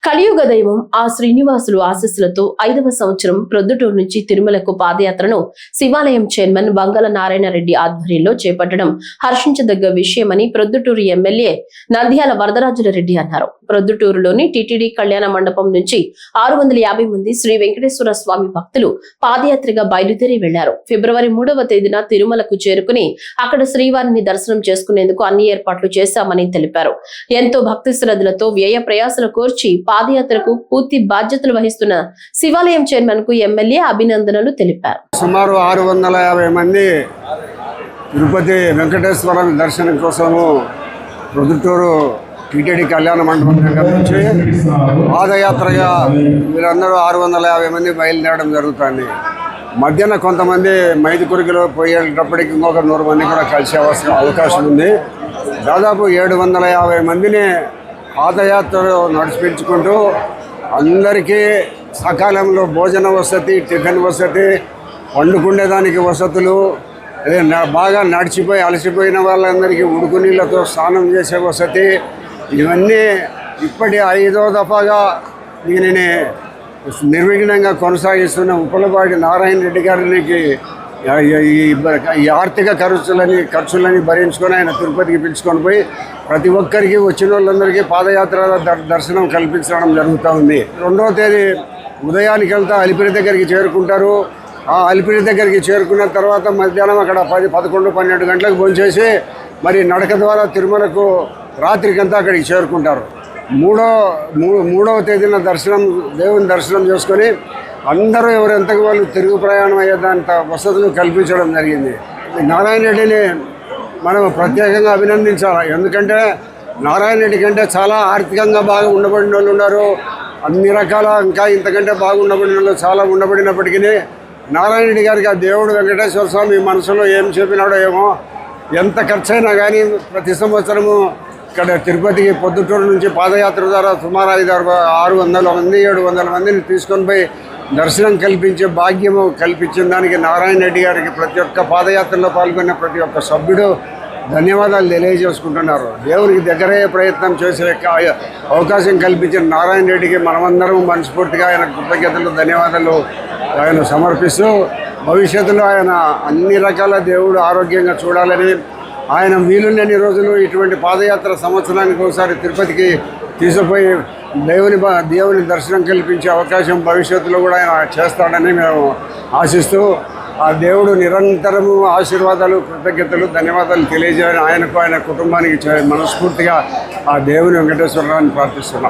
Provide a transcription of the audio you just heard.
కలియుగ దైవం ఆ శ్రీనివాసులు ఆశీస్సులతో 5వ సంవత్సరం ప్రొద్దుటూరు నుంచి తిరుమలకు పాదయాత్రను శివాలయం చైర్మన్ బంగళ నారాయణ రెడ్డి ఆధ్వర్యంలో చేపట్టడం హర్షించదగ్గ విషయమని ప్రొద్దుటూరు ఎమ్మెల్యే నంద్యాల వరదరాజుల రెడ్డి అన్నారు. ప్రొద్దుటూరులోని టిటిడి కళ్యాణ మండపం నుంచి 650 మంది శ్రీ వెంకటేశ్వర స్వామి భక్తులు పాదయాత్రగా బయలుదేరి వెళ్లారు. ఫిబ్రవరి 3వ తేదీన తిరుమలకు చేరుకుని అక్కడ శ్రీవారిని దర్శనం చేసుకునేందుకు అన్ని ఏర్పాట్లు చేశామని తెలిపారు. ఎంతో భక్తి శ్రద్ధలతో వ్యయ ప్రయాసలు కోర్చి పాదయాత్రకు పూర్తి బాధ్యతలు వహిస్తున్న శివాలయం చైర్మన్ కు ఎమ్మెల్యే అభినందనలు తెలిపారు. సుమారు 650 మంది తిరుపతి వెంకటేశ్వర దర్శనం కోసము ప్రొద్దుటూరు టీటీడీ కళ్యాణ మండపం దగ్గర నుంచి పాదయాత్రగా వీళ్ళందరూ 650 మంది బయలుదేరడం జరుగుతుంది. మధ్యాహ్న కొంతమంది మైదుకురికిలో పోయేటప్పటికి ఇంకొక 100 మంది కూడా కలిసే అవకాశం ఉంది. దాదాపు 750 మందిని పాదయాత్రలో నడిపించుకుంటూ అందరికీ సకాలంలో భోజన వసతి, టిఫిన్ వసతి, వండుకునేదానికి వసతులు, బాగా నడిచిపోయి అలసిపోయిన వాళ్ళందరికీ ఉడుకు నీళ్ళతో స్నానం చేసే వసతి, ఇవన్నీ ఇప్పటి 5వ దఫాగా దీనిని నిర్విఘ్నంగా కొనసాగిస్తున్న ఉప్పలపాటి నారాయణ రెడ్డి గారికి ఈ ఆర్థిక ఖర్చులని భరించుకొని ఆయన తిరుపతికి పిలుచుకొని పోయి ప్రతి ఒక్కరికి వచ్చిన వాళ్ళందరికీ పాదయాత్ర దర్శనం కల్పించడం జరుగుతూ ఉంది. 2వ తేదీ ఉదయానికి వెళ్తా అలిపిరి దగ్గరికి చేరుకుంటారు. ఆ అలిపిరి దగ్గరికి చేరుకున్న తర్వాత మధ్యాహ్నం అక్కడ 10, 11, 12 గంటలకు భోంచేసి మరి నడక ద్వారా తిరుమలకు రాత్రికంతా అక్కడికి చేరుకుంటారు. 3వ తేదీన దేవుని దర్శనం చేసుకొని అందరూ ఎవరెంతకు వాళ్ళు తిరుగు ప్రయాణం అయ్యేదంత వసతులు కల్పించడం జరిగింది. నారాయణ రెడ్డిని మనం ప్రత్యేకంగా అభినందించాలి. ఎందుకంటే నారాయణ రెడ్డి కంటే చాలా ఆర్థికంగా బాగా ఉండబడిన వాళ్ళు ఉన్నారు. అన్ని రకాల ఇంకా ఇంతకంటే బాగా ఉండబడిన వాళ్ళు చాలా ఉండబడినప్పటికీ నారాయణ రెడ్డి గారికి ఆ దేవుడు వెంకటేశ్వర స్వామి మనసులో ఏం చెప్పినాడో ఏమో, ఎంత ఖర్చైనా కానీ ప్రతి సంవత్సరము ఇక్కడ తిరుపతికి పొద్దుటూరు నుంచి పాదయాత్ర ద్వారా సుమారు 600 మంది 700 మందిని తీసుకొని పోయి దర్శనం కల్పించే భాగ్యము కల్పించిన దానికి నారాయణ రెడ్డి గారికి ప్రతి ఒక్క పాదయాత్రలో పాల్గొన్న ప్రతి ఒక్క సభ్యుడు ధన్యవాదాలు తెలియజేసుకుంటున్నారు. దేవునికి దగ్గరయ్యే ప్రయత్నం చేసే అవకాశం కల్పించిన నారాయణ రెడ్డికి మనమందరం మనస్ఫూర్తిగా ఆయన కృతజ్ఞతలు, ధన్యవాదాలు ఆయన సమర్పిస్తూ భవిష్యత్తులో ఆయన అన్ని రకాల దేవుడు ఆరోగ్యంగా చూడాలని, ఆయన వీలులేని రోజులు ఇటువంటి పాదయాత్ర సంవత్సరానికి ఒకసారి తిరుపతికి తీసుకుపోయి దేవుని దర్శనం కల్పించే అవకాశం భవిష్యత్తులో కూడా ఆయన చేస్తాడని మేము ఆశిస్తూ ఆ దేవుడు నిరంతరము ఆశీర్వాదాలు, కృతజ్ఞతలు, ధన్యవాదాలు తెలియజేయాలని ఆయనకు, ఆయన కుటుంబానికి మనస్ఫూర్తిగా ఆ దేవుని వెంకటేశ్వరరావుని ప్రార్థిస్తున్నాం.